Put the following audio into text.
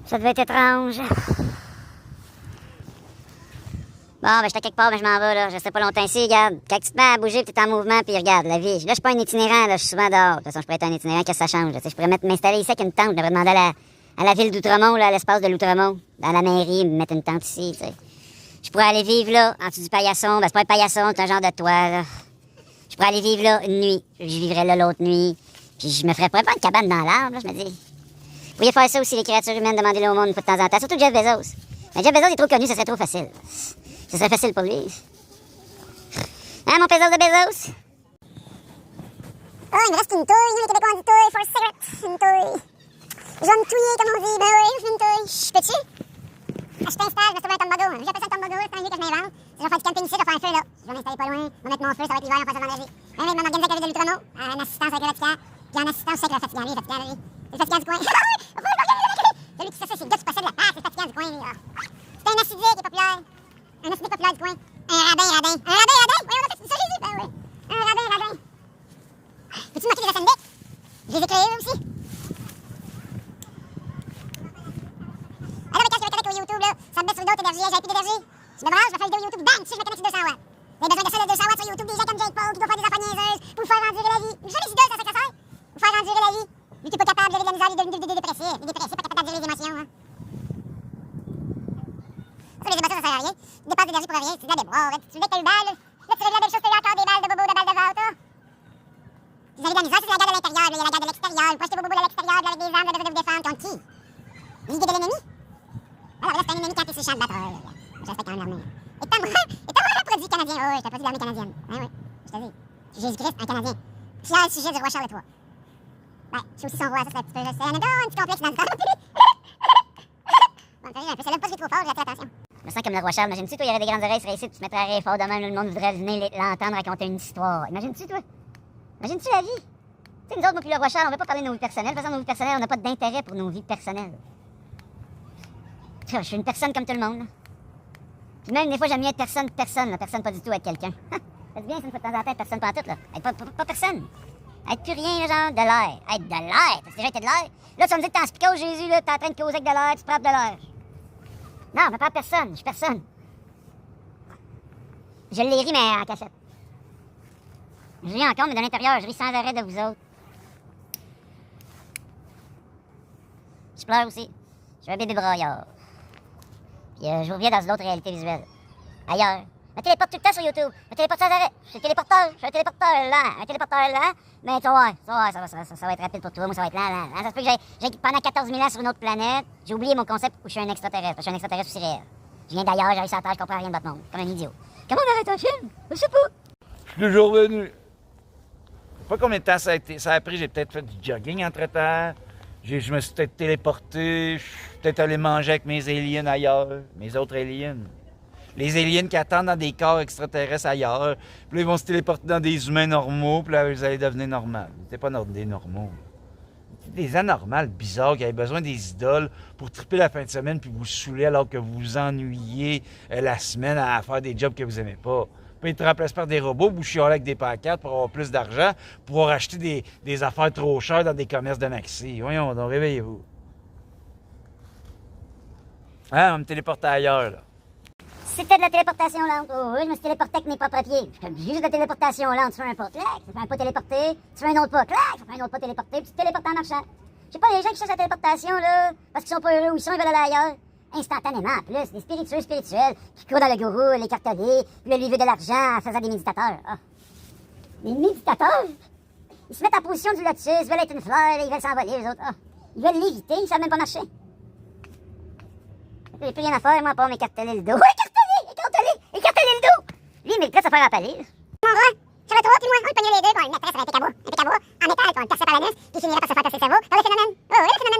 Ça devait être étrange. Bon, ben, j'étais quelque part, mais je m'en vais, là. Je resterai pas longtemps ici, regarde. Quand tu te mets à bouger, pis t'es en mouvement, puis regarde, la vie. Là, je suis pas un itinérant, là. Je suis souvent dehors. De toute façon, je pourrais être un itinérant, qu'est-ce que ça change, là. Je pourrais m'installer ici avec une tente. Je devrais demander à la ville d'Outremont, là, à l'espace de l'Outremont, dans la mairie, me mettre une tente ici, tu sais. Je pourrais aller vivre là, en dessous du paillasson. Ben, c'est pas un paillasson, c'est un genre de toit, là. Je pourrais aller vivre là une nuit. Je vivrais là l'autre nuit. Puis je me ferais pas une cabane dans l'arbre, là, je me dis. Vous pourriez faire ça aussi, les créatures humaines, demander-le au monde une fois de temps en temps. Surtout Jeff Bezos. Mais Jeff Bezos est trop connu, ça serait trop facile. Ça serait facile pour lui. Hein, mon Bezos de Bezos? Oh, il me reste une touille. Nous, les Québécois, on dit touille for a cigarette. Une touille. Je vais me touiller, comme on dit. Ben oui, je fais une touille. Je peux-tu? Je t'installe, je vais trouver un tombago. J'appelle ça un tombago, c'est un lieu que je m'invente. Je vais faire du camping ici, je vais faire un feu là. Je vais m'installer pas loin. Je vais mettre mon feu, ça va être l'hiver, on passe devant la vie. Oui, mais je m'organise avec la ville de l'Outremont, en assistance avec le Vatican. Puis en assistance avec le fatigant, lui, le fatigant, lui. C'est le fatigant du coin. Celui qui fait ça, c'est le gars qui possède la passe, c'est le fatigant du coin, lui. C'est un acidier qui est populaire. Un acidier populaire du coin. Un radin. Un radin? Oui, on a fait ça, Jésus. Ben oui. Un radin. Peux-tu me montrer des SNB? Je les ai créés, eux aussi. Alors, quand je vais connecter au YouTube, là, ça me met sur d'autres énergies. J'avais plus d'énergie. Je me branche, je vais faire une vidéo YouTube, bang, si je me connecte sur 200 watts. J'ai besoin de ça, de 200 watts sur YouTube, des gens comme Jake Paul qui doivent faire des affaires niaiseuses pour faire endurer la vie. J'ai les idées, ça sert. Pour faire endurer la vie. Lui qui est pas capable de vivre de la misère, il est devenu dépressif. Il est dépressif, pas capable d'endurer les émotions, hein. Ça, les émotions, ça sert à rien. Tu dépenses d'énergie pour rien, tu dis la déboire. Tu veux que t'as une balle, là, tu règles la même chose, t'as encore des balles de bobo, de balles de vente, là. Vous avez de la misère, c'est la garde de l'intérieur, il y a la garde de l'extérieur. Vous achetez vos bobos à l'extérieur, avec des armes, de vous défendre contre qui? L'idée de l'ennemi? Alors là, c'est un ennemi quand t'es sur le champ de bataille. Je respecte quand même l'armée. Et t'as un produit canadien. Oh, oui, c'est un produit de l'armée canadienne. Ah oui, je te dis. Jésus-Christ, un Canadien. Fier sujet du roi Charles III. Ben, je suis aussi son roi, ça c'est un petit peu. C'est un petit complexe dans le temps. Bon, un peu, c'est là pas que trop fort, j'ai fait attention. Je me sens comme le roi Charles. Imagine-tu, toi, il y aurait des grandes oreilles, serait ici, tu te mettrais à rire fort de même, le monde voudrait venir l'entendre raconter une histoire. Imagine-tu, toi? Imagine-tu la vie? Tu sais, nous autres, moi puis le roi Charles, on veut pas parler de nos vies personnelles. De toute façon, nos vies personnelles, on n'a pas d'intérêt pour nos vies personnelles. Je suis une personne comme tout le monde. Là. Puis même des fois, j'aime mieux être personne, là. Personne pas du tout être quelqu'un. C'est bien, c'est une fois de temps en temps, être personne pas en tout, là. Être pas personne. Être plus rien, là, genre, de l'air. Être de l'air. T'as déjà été de l'air? Là, tu vas me dire que t'es en spicose, Jésus, là, t'es en train de causer avec de l'air, tu frappes de l'air. Non, je me parle personne. Je suis personne. Je l'ai ri, mais en cachette. Je ris encore, mais de l'intérieur, je ris sans arrêt de vous autres. Je pleure aussi. Je suis un bébé braillard. Puis je reviens dans une autre réalité visuelle. Ailleurs. Je me téléporte tout le temps sur YouTube. Je me téléporte sans arrêt. Je suis un téléporteur lent. Un téléporteur lent. Mais tu vas voir, ça va être rapide pour toi. Moi, ça va être lent. Ça se peut que j'aille pendant 14 000 ans sur une autre planète. J'ai oublié mon concept où je suis un extraterrestre. Je suis un extraterrestre aussi réel. Je viens d'ailleurs, j'arrive sur la Terre, je comprends rien de votre monde. Comme un idiot. Comment on arrête un film? Je sais pas. Je suis toujours venu. Je sais pas combien de temps ça a pris. J'ai peut-être fait du jogging entre-temps. Je me suis peut-être téléporté. Je suis peut-être allé manger avec mes aliens ailleurs. Mes autres aliens. Les aliens qui attendent dans des corps extraterrestres ailleurs. Puis là, ils vont se téléporter dans des humains normaux. Puis là, vous allez devenir normal. C'était pas des normaux. C'était des anormales bizarres qui avaient besoin des idoles pour triper la fin de semaine puis vous saouler alors que vous vous ennuyez la semaine à faire des jobs que vous aimez pas. Puis ils te remplacent par des robots, vous chialez avec des pancartes pour avoir plus d'argent, pour pouvoir acheter des affaires trop chères dans des commerces de maxi. Voyons donc, réveillez-vous. Hein, on va me téléporter ailleurs, là. C'était de la téléportation lente. Oh oui, je me suis téléporté avec mes propres pieds. Juste de la téléportation lente. Tu fais un pas, clac, tu fais un pas téléporté. Tu fais un autre pas, clac, tu fais un autre pas téléporté. Puis tu te téléportes en marchant. Je sais pas, les gens qui cherchent la téléportation, là, parce qu'ils sont pas heureux où ils sont, ils veulent aller ailleurs. Instantanément, en plus, des spirituels, qui courent dans le gourou, l'écartelé, puis le lui veut de l'argent en faisant des méditateurs. Ah. Des méditateurs? Ils se mettent en position du lotus, ils veulent être une fleur, ils veulent s'envoler, les autres. Ah. Ils veulent l'éviter, ils savent même pas marcher. J'ai plus rien à faire, moi, pour m'écarteler le dos. Écarteler le dos! Lui, il mériterait de se faire empaler. Mon roi, sur le toit, puis moi, on le pognait les deux, puis on le mettrait sur un pic à bois, en métal, puis on le perçait par l'anus, puis il finirait par se faire percer le cerveau. Dans le phénomène. Oh oui, le phénomène.